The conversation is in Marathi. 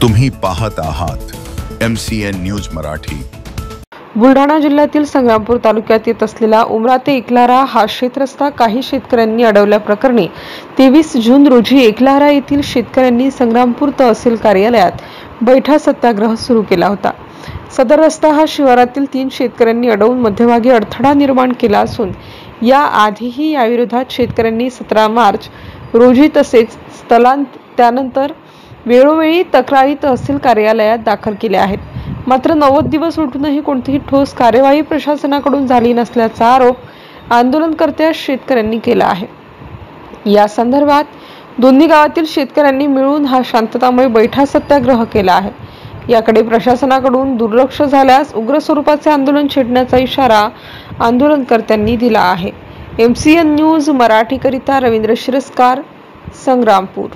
तुम्ही पाहत आहात MCN न्यूज मराठी। बुलढाणा जिल्ह्यातील संग्रामपूर तालुक्यात येत असलेला उमरा ते एकलाहरा हा शेतरस्ता काही शेतकऱ्यांनी अडवल्याप्रकरणी 23 जून रोजी एकलाहरा येथील शेतकऱ्यांनी संग्रामपूर तहसील कार्यालयात बैठा सत्याग्रह सुरू केला होता। सदर रस्ता हा शिवारातील 3 शेतकऱ्यांनी अडवून मध्यभागी अडथळा निर्माण केला असून या आधीही याविरोधात शेतकऱ्यांनी 17 मार्च रोजी तसेच त्यानंतर वेळोवेळी तक्रारी तहसील कार्यालयात दाखल केल्या आहेत। मात्र 90 दिवस उलटूनही कोणतीही ठोस कार्यवाही प्रशासनाकडून झाली नसल्याचा आरोप आंदोलनकर्त्या शेतकऱ्यांनी केला आहे। या संदर्भात दोन्ही गावातील शेतकऱ्यांनी मिळून हा शांततामय बैठा सत्याग्रह केला आहे। याकडे प्रशासनाकडून दुर्लक्ष झाल्यास उग्र स्वरूपाचे आंदोलन छेडण्याचा इशारा आंदोलनकर्त्यांनी दिला आहे। MCN न्यूज मराठी करिता रवींद्र शिरस्कार, संग्रामपूर।